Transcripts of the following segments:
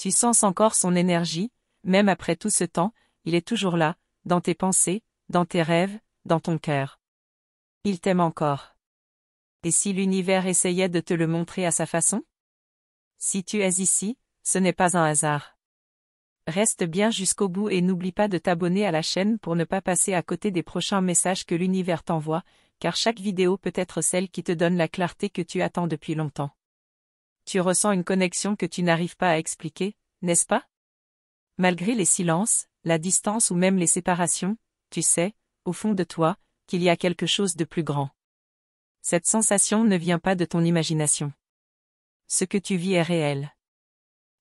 Tu sens encore son énergie, même après tout ce temps, il est toujours là, dans tes pensées, dans tes rêves, dans ton cœur. Il t'aime encore. Et si l'univers essayait de te le montrer à sa façon? Si tu es ici, ce n'est pas un hasard. Reste bien jusqu'au bout et n'oublie pas de t'abonner à la chaîne pour ne pas passer à côté des prochains messages que l'univers t'envoie, car chaque vidéo peut être celle qui te donne la clarté que tu attends depuis longtemps. Tu ressens une connexion que tu n'arrives pas à expliquer, n'est-ce pas? Malgré les silences, la distance ou même les séparations, tu sais, au fond de toi, qu'il y a quelque chose de plus grand. Cette sensation ne vient pas de ton imagination. Ce que tu vis est réel.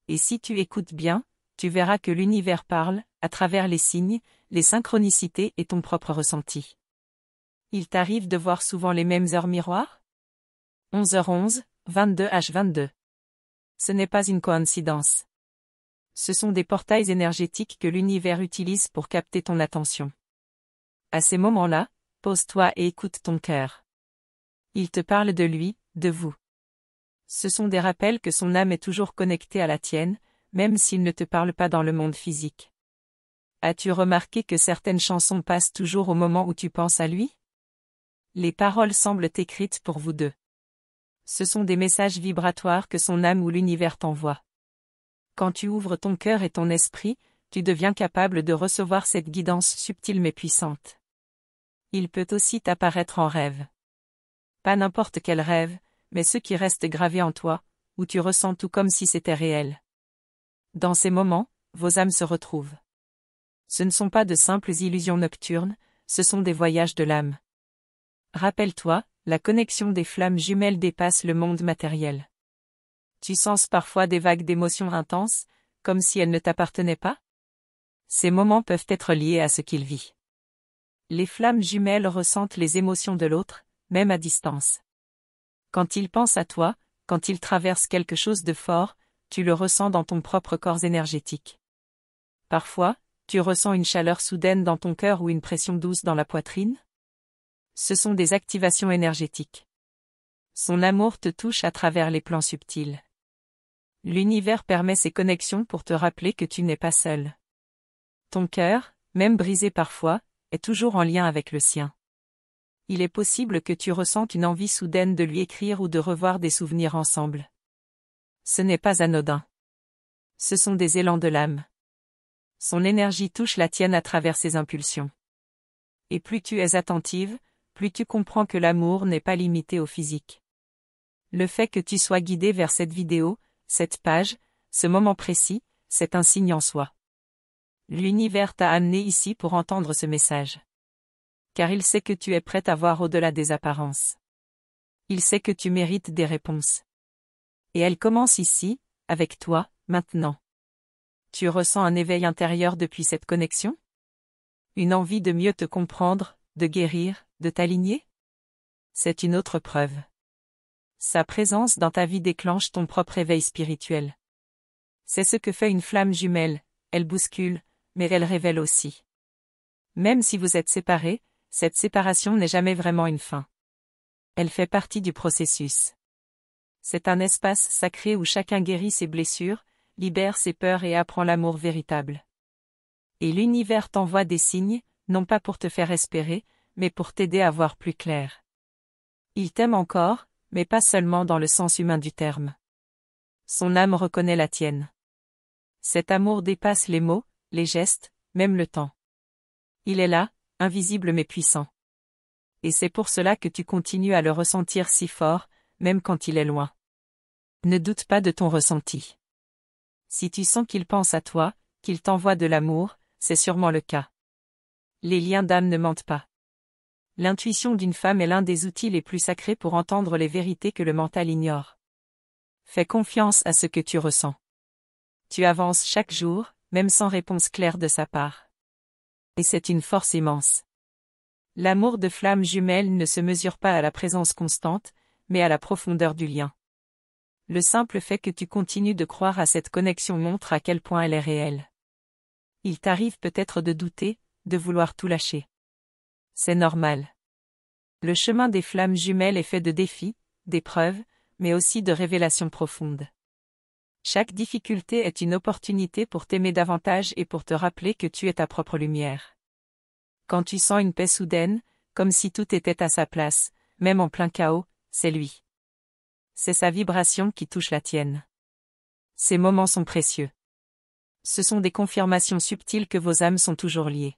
Et si tu écoutes bien, tu verras que l'univers parle, à travers les signes, les synchronicités et ton propre ressenti. Il t'arrive de voir souvent les mêmes heures miroirs? 11h11, 22h22. Ce n'est pas une coïncidence. Ce sont des portails énergétiques que l'univers utilise pour capter ton attention. À ces moments-là, pose-toi et écoute ton cœur. Il te parle de lui, de vous. Ce sont des rappels que son âme est toujours connectée à la tienne, même s'il ne te parle pas dans le monde physique. As-tu remarqué que certaines chansons passent toujours au moment où tu penses à lui? Les paroles semblent écrites pour vous deux. Ce sont des messages vibratoires que son âme ou l'univers t'envoie. Quand tu ouvres ton cœur et ton esprit, tu deviens capable de recevoir cette guidance subtile mais puissante. Il peut aussi t'apparaître en rêve. Pas n'importe quel rêve, mais ceux qui restent gravés en toi, où tu ressens tout comme si c'était réel. Dans ces moments, vos âmes se retrouvent. Ce ne sont pas de simples illusions nocturnes, ce sont des voyages de l'âme. Rappelle-toi, la connexion des flammes jumelles dépasse le monde matériel. Tu sens parfois des vagues d'émotions intenses, comme si elles ne t'appartenaient pas? Ces moments peuvent être liés à ce qu'il vit. Les flammes jumelles ressentent les émotions de l'autre, même à distance. Quand il pense à toi, quand il traverse quelque chose de fort, tu le ressens dans ton propre corps énergétique. Parfois, tu ressens une chaleur soudaine dans ton cœur ou une pression douce dans la poitrine? Ce sont des activations énergétiques. Son amour te touche à travers les plans subtils. L'univers permet ces connexions pour te rappeler que tu n'es pas seul. Ton cœur, même brisé parfois, est toujours en lien avec le sien. Il est possible que tu ressentes une envie soudaine de lui écrire ou de revoir des souvenirs ensemble. Ce n'est pas anodin. Ce sont des élans de l'âme. Son énergie touche la tienne à travers ses impulsions. Et plus tu es attentive, plus tu comprends que l'amour n'est pas limité au physique. Le fait que tu sois guidé vers cette vidéo, cette page, ce moment précis, c'est un signe en soi. L'univers t'a amené ici pour entendre ce message. Car il sait que tu es prête à voir au-delà des apparences. Il sait que tu mérites des réponses. Et elle commence ici, avec toi, maintenant. Tu ressens un éveil intérieur depuis cette connexion? Une envie de mieux te comprendre, de guérir, de t'aligner? C'est une autre preuve. Sa présence dans ta vie déclenche ton propre éveil spirituel. C'est ce que fait une flamme jumelle, elle bouscule, mais elle révèle aussi. Même si vous êtes séparés, cette séparation n'est jamais vraiment une fin. Elle fait partie du processus. C'est un espace sacré où chacun guérit ses blessures, libère ses peurs et apprend l'amour véritable. Et l'univers t'envoie des signes, non pas pour te faire espérer, mais pour t'aider à voir plus clair. Il t'aime encore, mais pas seulement dans le sens humain du terme. Son âme reconnaît la tienne. Cet amour dépasse les mots, les gestes, même le temps. Il est là, invisible mais puissant. Et c'est pour cela que tu continues à le ressentir si fort, même quand il est loin. Ne doute pas de ton ressenti. Si tu sens qu'il pense à toi, qu'il t'envoie de l'amour, c'est sûrement le cas. Les liens d'âme ne mentent pas. L'intuition d'une femme est l'un des outils les plus sacrés pour entendre les vérités que le mental ignore. Fais confiance à ce que tu ressens. Tu avances chaque jour, même sans réponse claire de sa part. Et c'est une force immense. L'amour de flamme jumelle ne se mesure pas à la présence constante, mais à la profondeur du lien. Le simple fait que tu continues de croire à cette connexion montre à quel point elle est réelle. Il t'arrive peut-être de douter, de vouloir tout lâcher. C'est normal. Le chemin des flammes jumelles est fait de défis, d'épreuves, mais aussi de révélations profondes. Chaque difficulté est une opportunité pour t'aimer davantage et pour te rappeler que tu es ta propre lumière. Quand tu sens une paix soudaine, comme si tout était à sa place, même en plein chaos, c'est lui. C'est sa vibration qui touche la tienne. Ces moments sont précieux. Ce sont des confirmations subtiles que vos âmes sont toujours liées.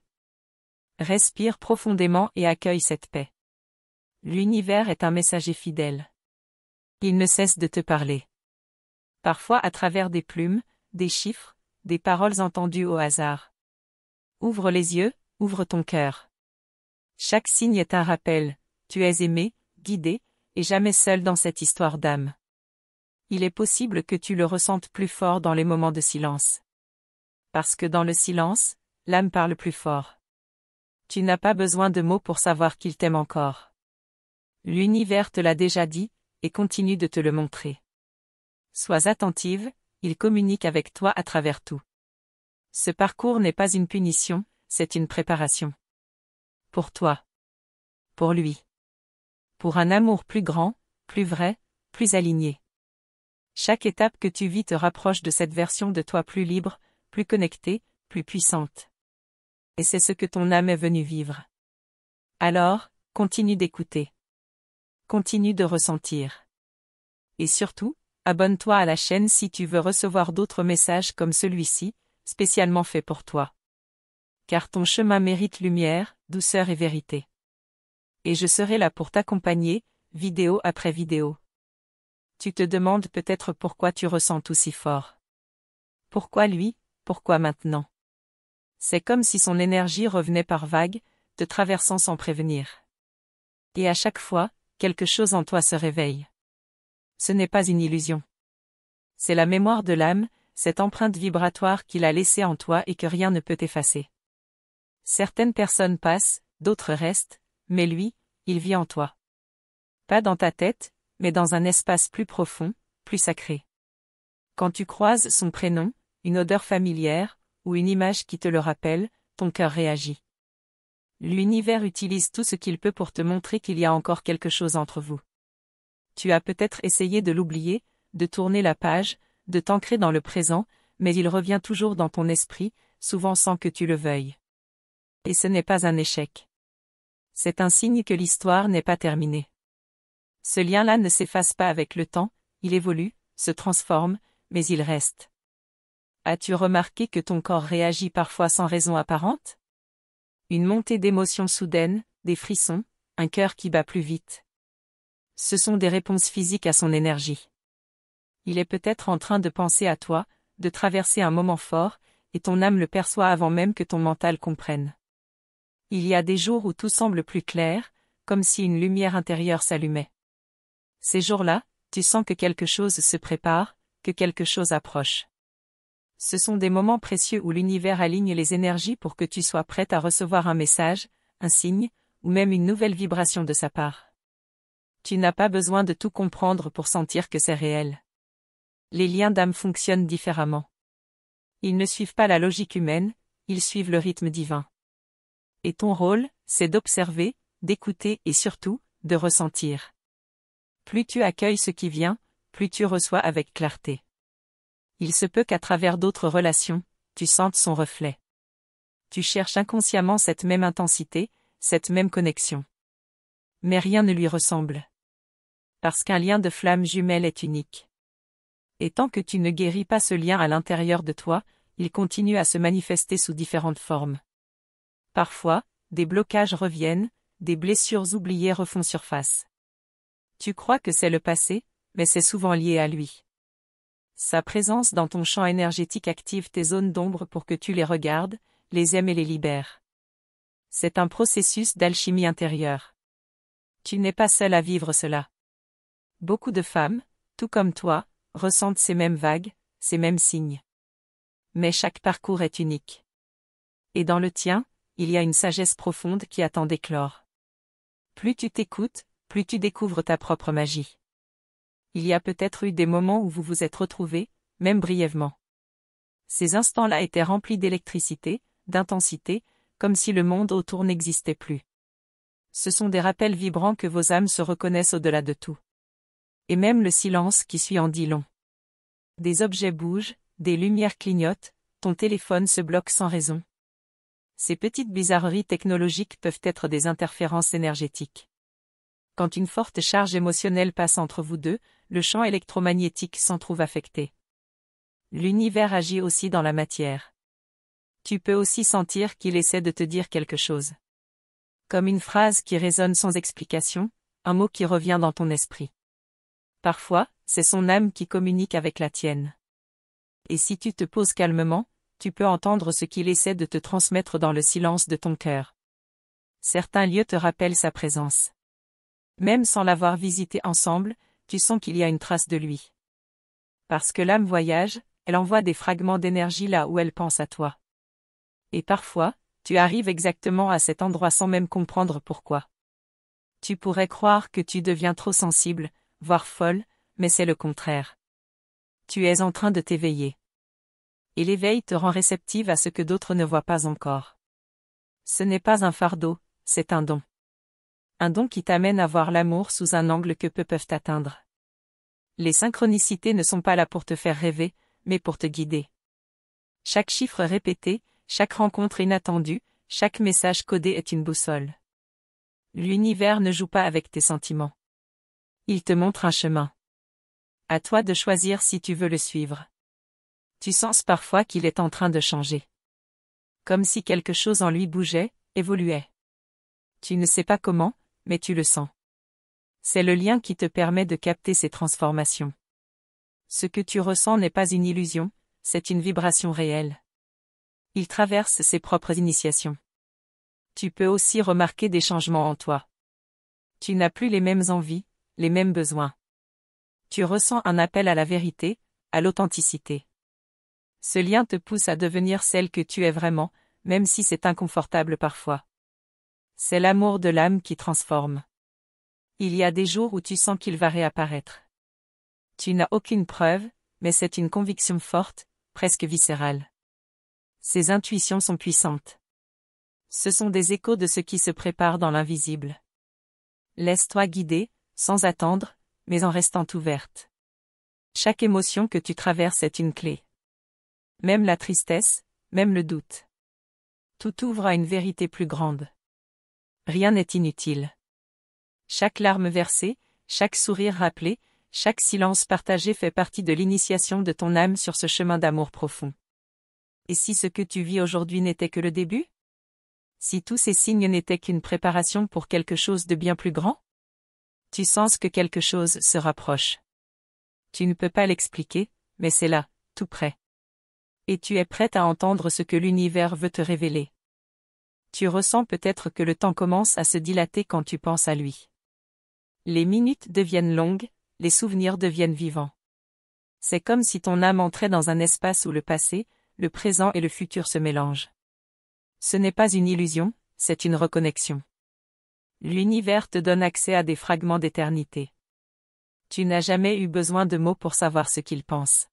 Respire profondément et accueille cette paix. L'univers est un messager fidèle. Il ne cesse de te parler. Parfois à travers des plumes, des chiffres, des paroles entendues au hasard. Ouvre les yeux, ouvre ton cœur. Chaque signe est un rappel, tu es aimé, guidé, et jamais seul dans cette histoire d'âme. Il est possible que tu le ressentes plus fort dans les moments de silence. Parce que dans le silence, l'âme parle plus fort. Tu n'as pas besoin de mots pour savoir qu'il t'aime encore. L'univers te l'a déjà dit, et continue de te le montrer. Sois attentive, il communique avec toi à travers tout. Ce parcours n'est pas une punition, c'est une préparation. Pour toi. Pour lui. Pour un amour plus grand, plus vrai, plus aligné. Chaque étape que tu vis te rapproche de cette version de toi plus libre, plus connectée, plus puissante. Et c'est ce que ton âme est venue vivre. Alors, continue d'écouter. Continue de ressentir. Et surtout, abonne-toi à la chaîne si tu veux recevoir d'autres messages comme celui-ci, spécialement fait pour toi. Car ton chemin mérite lumière, douceur et vérité. Et je serai là pour t'accompagner, vidéo après vidéo. Tu te demandes peut-être pourquoi tu ressens tout si fort. Pourquoi lui, pourquoi maintenant? C'est comme si son énergie revenait par vagues, te traversant sans prévenir. Et à chaque fois, quelque chose en toi se réveille. Ce n'est pas une illusion. C'est la mémoire de l'âme, cette empreinte vibratoire qu'il a laissée en toi et que rien ne peut effacer. Certaines personnes passent, d'autres restent, mais lui, il vit en toi. Pas dans ta tête, mais dans un espace plus profond, plus sacré. Quand tu croises son prénom, une odeur familière, ou une image qui te le rappelle, ton cœur réagit. L'univers utilise tout ce qu'il peut pour te montrer qu'il y a encore quelque chose entre vous. Tu as peut-être essayé de l'oublier, de tourner la page, de t'ancrer dans le présent, mais il revient toujours dans ton esprit, souvent sans que tu le veuilles. Et ce n'est pas un échec. C'est un signe que l'histoire n'est pas terminée. Ce lien-là ne s'efface pas avec le temps, il évolue, se transforme, mais il reste. As-tu remarqué que ton corps réagit parfois sans raison apparente? Une montée d'émotions soudaines, des frissons, un cœur qui bat plus vite. Ce sont des réponses physiques à son énergie. Il est peut-être en train de penser à toi, de traverser un moment fort, et ton âme le perçoit avant même que ton mental comprenne. Il y a des jours où tout semble plus clair, comme si une lumière intérieure s'allumait. Ces jours-là, tu sens que quelque chose se prépare, que quelque chose approche. Ce sont des moments précieux où l'univers aligne les énergies pour que tu sois prête à recevoir un message, un signe, ou même une nouvelle vibration de sa part. Tu n'as pas besoin de tout comprendre pour sentir que c'est réel. Les liens d'âme fonctionnent différemment. Ils ne suivent pas la logique humaine, ils suivent le rythme divin. Et ton rôle, c'est d'observer, d'écouter et surtout, de ressentir. Plus tu accueilles ce qui vient, plus tu reçois avec clarté. Il se peut qu'à travers d'autres relations, tu sentes son reflet. Tu cherches inconsciemment cette même intensité, cette même connexion. Mais rien ne lui ressemble. Parce qu'un lien de flamme jumelle est unique. Et tant que tu ne guéris pas ce lien à l'intérieur de toi, il continue à se manifester sous différentes formes. Parfois, des blocages reviennent, des blessures oubliées refont surface. Tu crois que c'est le passé, mais c'est souvent lié à lui. Sa présence dans ton champ énergétique active tes zones d'ombre pour que tu les regardes, les aimes et les libères. C'est un processus d'alchimie intérieure. Tu n'es pas seul à vivre cela. Beaucoup de femmes, tout comme toi, ressentent ces mêmes vagues, ces mêmes signes. Mais chaque parcours est unique. Et dans le tien, il y a une sagesse profonde qui attend d'éclore. Plus tu t'écoutes, plus tu découvres ta propre magie. Il y a peut-être eu des moments où vous vous êtes retrouvés, même brièvement. Ces instants-là étaient remplis d'électricité, d'intensité, comme si le monde autour n'existait plus. Ce sont des rappels vibrants que vos âmes se reconnaissent au-delà de tout. Et même le silence qui suit en dit long. Des objets bougent, des lumières clignotent, ton téléphone se bloque sans raison. Ces petites bizarreries technologiques peuvent être des interférences énergétiques. Quand une forte charge émotionnelle passe entre vous deux, le champ électromagnétique s'en trouve affecté. L'univers agit aussi dans la matière. Tu peux aussi sentir qu'il essaie de te dire quelque chose. Comme une phrase qui résonne sans explication, un mot qui revient dans ton esprit. Parfois, c'est son âme qui communique avec la tienne. Et si tu te poses calmement, tu peux entendre ce qu'il essaie de te transmettre dans le silence de ton cœur. Certains lieux te rappellent sa présence. Même sans l'avoir visité ensemble, tu sens qu'il y a une trace de lui. Parce que l'âme voyage, elle envoie des fragments d'énergie là où elle pense à toi. Et parfois, tu arrives exactement à cet endroit sans même comprendre pourquoi. Tu pourrais croire que tu deviens trop sensible, voire folle, mais c'est le contraire. Tu es en train de t'éveiller. Et l'éveil te rend réceptive à ce que d'autres ne voient pas encore. Ce n'est pas un fardeau, c'est un don. Un don qui t'amène à voir l'amour sous un angle que peu peuvent atteindre. Les synchronicités ne sont pas là pour te faire rêver, mais pour te guider. Chaque chiffre répété, chaque rencontre inattendue, chaque message codé est une boussole. L'univers ne joue pas avec tes sentiments. Il te montre un chemin. À toi de choisir si tu veux le suivre. Tu sens parfois qu'il est en train de changer. Comme si quelque chose en lui bougeait, évoluait. Tu ne sais pas comment, mais tu le sens. C'est le lien qui te permet de capter ces transformations. Ce que tu ressens n'est pas une illusion, c'est une vibration réelle. Il traverse ses propres initiations. Tu peux aussi remarquer des changements en toi. Tu n'as plus les mêmes envies, les mêmes besoins. Tu ressens un appel à la vérité, à l'authenticité. Ce lien te pousse à devenir celle que tu es vraiment, même si c'est inconfortable parfois. C'est l'amour de l'âme qui transforme. Il y a des jours où tu sens qu'il va réapparaître. Tu n'as aucune preuve, mais c'est une conviction forte, presque viscérale. Ces intuitions sont puissantes. Ce sont des échos de ce qui se prépare dans l'invisible. Laisse-toi guider, sans attendre, mais en restant ouverte. Chaque émotion que tu traverses est une clé. Même la tristesse, même le doute. Tout ouvre à une vérité plus grande. Rien n'est inutile. Chaque larme versée, chaque sourire rappelé, chaque silence partagé fait partie de l'initiation de ton âme sur ce chemin d'amour profond. Et si ce que tu vis aujourd'hui n'était que le début? Si tous ces signes n'étaient qu'une préparation pour quelque chose de bien plus grand? Tu sens que quelque chose se rapproche. Tu ne peux pas l'expliquer, mais c'est là, tout près. Et tu es prête à entendre ce que l'univers veut te révéler. Tu ressens peut-être que le temps commence à se dilater quand tu penses à lui. Les minutes deviennent longues, les souvenirs deviennent vivants. C'est comme si ton âme entrait dans un espace où le passé, le présent et le futur se mélangent. Ce n'est pas une illusion, c'est une reconnexion. L'univers te donne accès à des fragments d'éternité. Tu n'as jamais eu besoin de mots pour savoir ce qu'il pense.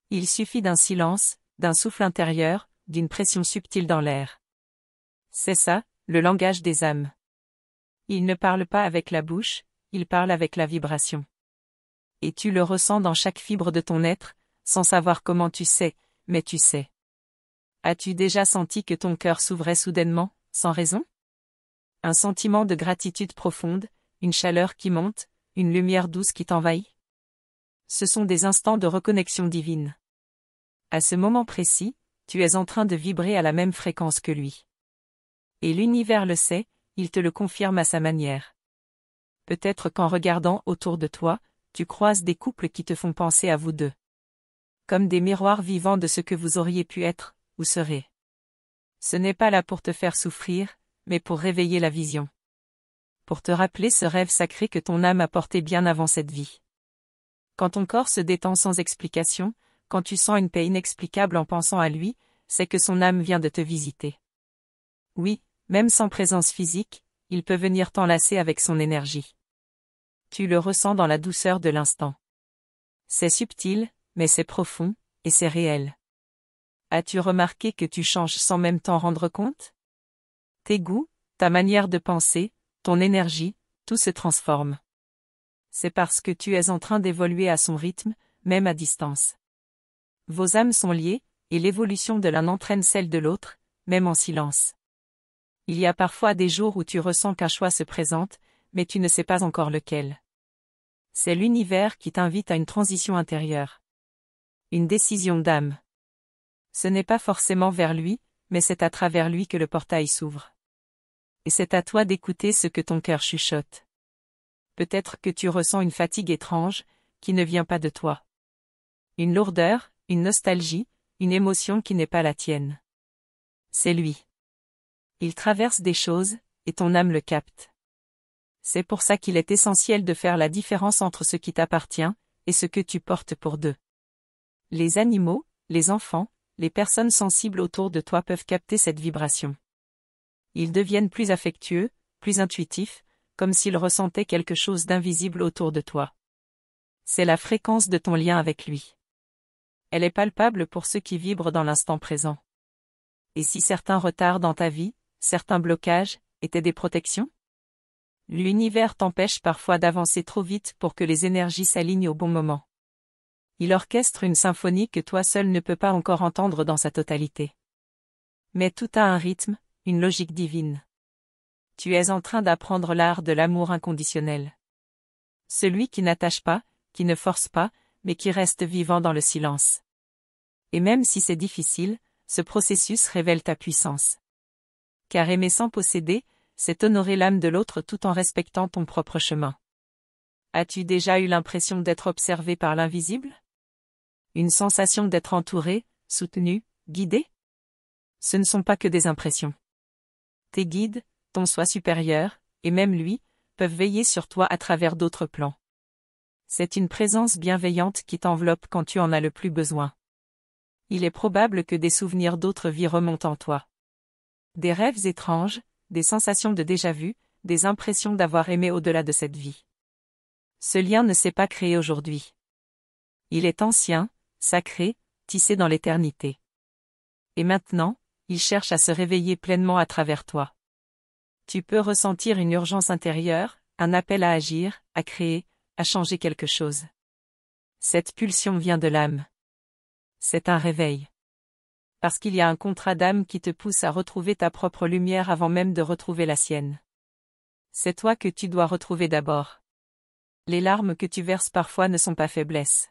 Il suffit d'un silence, d'un souffle intérieur, d'une pression subtile dans l'air. C'est ça, le langage des âmes. Il ne parle pas avec la bouche, il parle avec la vibration. Et tu le ressens dans chaque fibre de ton être, sans savoir comment tu sais, mais tu sais. As-tu déjà senti que ton cœur s'ouvrait soudainement, sans raison? Un sentiment de gratitude profonde, une chaleur qui monte, une lumière douce qui t'envahit? Ce sont des instants de reconnexion divine. À ce moment précis, tu es en train de vibrer à la même fréquence que lui. Et l'univers le sait, il te le confirme à sa manière. Peut-être qu'en regardant autour de toi, tu croises des couples qui te font penser à vous deux. Comme des miroirs vivants de ce que vous auriez pu être, ou serez. Ce n'est pas là pour te faire souffrir, mais pour réveiller la vision. Pour te rappeler ce rêve sacré que ton âme a porté bien avant cette vie. Quand ton corps se détend sans explication, quand tu sens une paix inexplicable en pensant à lui, c'est que son âme vient de te visiter. Oui, même sans présence physique, il peut venir t'enlacer avec son énergie. Tu le ressens dans la douceur de l'instant. C'est subtil, mais c'est profond, et c'est réel. As-tu remarqué que tu changes sans même t'en rendre compte? Tes goûts, ta manière de penser, ton énergie, tout se transforme. C'est parce que tu es en train d'évoluer à son rythme, même à distance. Vos âmes sont liées, et l'évolution de l'un entraîne celle de l'autre, même en silence. Il y a parfois des jours où tu ressens qu'un choix se présente, mais tu ne sais pas encore lequel. C'est l'univers qui t'invite à une transition intérieure. Une décision d'âme. Ce n'est pas forcément vers lui, mais c'est à travers lui que le portail s'ouvre. Et c'est à toi d'écouter ce que ton cœur chuchote. Peut-être que tu ressens une fatigue étrange, qui ne vient pas de toi. Une lourdeur, une nostalgie, une émotion qui n'est pas la tienne. C'est lui. Il traverse des choses, et ton âme le capte. C'est pour ça qu'il est essentiel de faire la différence entre ce qui t'appartient, et ce que tu portes pour deux. Les animaux, les enfants, les personnes sensibles autour de toi peuvent capter cette vibration. Ils deviennent plus affectueux, plus intuitifs, comme s'ils ressentaient quelque chose d'invisible autour de toi. C'est la fréquence de ton lien avec lui. Elle est palpable pour ceux qui vibrent dans l'instant présent. Et si certains retards dans ta vie, certains blocages, étaient des protections? L'univers t'empêche parfois d'avancer trop vite pour que les énergies s'alignent au bon moment. Il orchestre une symphonie que toi seul ne peux pas encore entendre dans sa totalité. Mais tout a un rythme, une logique divine. Tu es en train d'apprendre l'art de l'amour inconditionnel. Celui qui n'attache pas, qui ne force pas, mais qui reste vivant dans le silence. Et même si c'est difficile, ce processus révèle ta puissance. Car aimer sans posséder, c'est honorer l'âme de l'autre tout en respectant ton propre chemin. As-tu déjà eu l'impression d'être observé par l'invisible? Une sensation d'être entouré, soutenu, guidé? Ce ne sont pas que des impressions. Tes guides, ton soi supérieur, et même lui, peuvent veiller sur toi à travers d'autres plans. C'est une présence bienveillante qui t'enveloppe quand tu en as le plus besoin. Il est probable que des souvenirs d'autres vies remontent en toi. Des rêves étranges, des sensations de déjà-vu, des impressions d'avoir aimé au-delà de cette vie. Ce lien ne s'est pas créé aujourd'hui. Il est ancien, sacré, tissé dans l'éternité. Et maintenant, il cherche à se réveiller pleinement à travers toi. Tu peux ressentir une urgence intérieure, un appel à agir, à créer, à changer quelque chose. Cette pulsion vient de l'âme. C'est un réveil. Parce qu'il y a un contrat d'âme qui te pousse à retrouver ta propre lumière avant même de retrouver la sienne. C'est toi que tu dois retrouver d'abord. Les larmes que tu verses parfois ne sont pas faiblesses.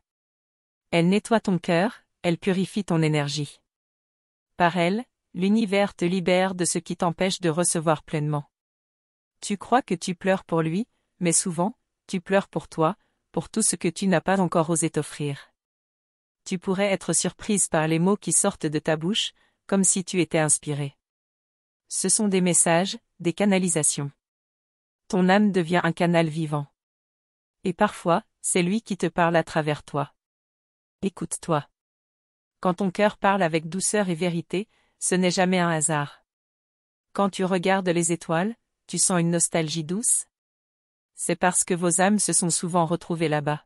Elles nettoient ton cœur, elles purifient ton énergie. Par elles, l'univers te libère de ce qui t'empêche de recevoir pleinement. Tu crois que tu pleures pour lui, mais souvent, tu pleures pour toi, pour tout ce que tu n'as pas encore osé t'offrir. Tu pourrais être surprise par les mots qui sortent de ta bouche, comme si tu étais inspirée. Ce sont des messages, des canalisations. Ton âme devient un canal vivant. Et parfois, c'est lui qui te parle à travers toi. Écoute-toi. Quand ton cœur parle avec douceur et vérité, ce n'est jamais un hasard. Quand tu regardes les étoiles, tu sens une nostalgie douce? C'est parce que vos âmes se sont souvent retrouvées là-bas.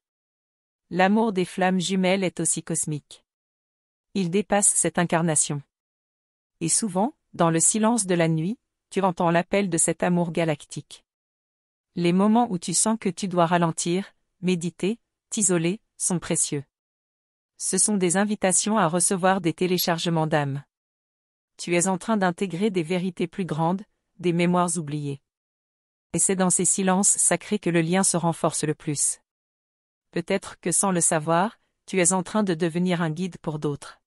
L'amour des flammes jumelles est aussi cosmique. Il dépasse cette incarnation. Et souvent, dans le silence de la nuit, tu entends l'appel de cet amour galactique. Les moments où tu sens que tu dois ralentir, méditer, t'isoler, sont précieux. Ce sont des invitations à recevoir des téléchargements d'âme. Tu es en train d'intégrer des vérités plus grandes, des mémoires oubliées. Et c'est dans ces silences sacrés que le lien se renforce le plus. Peut-être que sans le savoir, tu es en train de devenir un guide pour d'autres.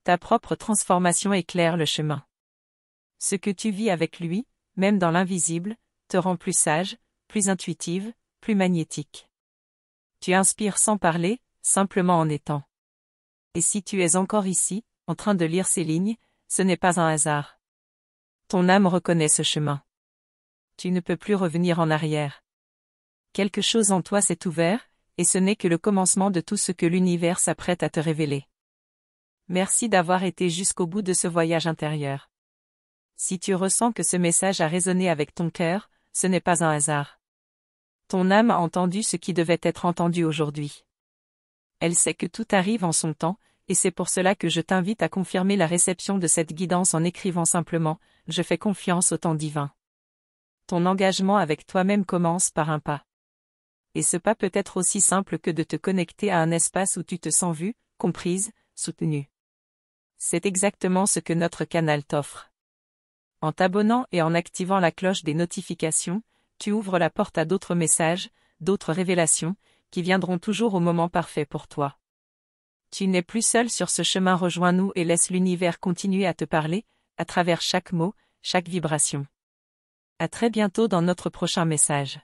Ta propre transformation éclaire le chemin. Ce que tu vis avec lui, même dans l'invisible, te rend plus sage, plus intuitive, plus magnétique. Tu inspires sans parler, simplement en étant. Et si tu es encore ici, en train de lire ces lignes, ce n'est pas un hasard. Ton âme reconnaît ce chemin. Tu ne peux plus revenir en arrière. Quelque chose en toi s'est ouvert, et ce n'est que le commencement de tout ce que l'univers s'apprête à te révéler. Merci d'avoir été jusqu'au bout de ce voyage intérieur. Si tu ressens que ce message a résonné avec ton cœur, ce n'est pas un hasard. Ton âme a entendu ce qui devait être entendu aujourd'hui. Elle sait que tout arrive en son temps, et c'est pour cela que je t'invite à confirmer la réception de cette guidance en écrivant simplement « Je fais confiance au temps divin ». Ton engagement avec toi-même commence par un pas. Et ce pas peut être aussi simple que de te connecter à un espace où tu te sens vue, comprise, soutenu. C'est exactement ce que notre canal t'offre. En t'abonnant et en activant la cloche des notifications, tu ouvres la porte à d'autres messages, d'autres révélations, qui viendront toujours au moment parfait pour toi. Tu n'es plus seul sur ce chemin, rejoins-nous et laisse l'univers continuer à te parler, à travers chaque mot, chaque vibration. À très bientôt dans notre prochain message.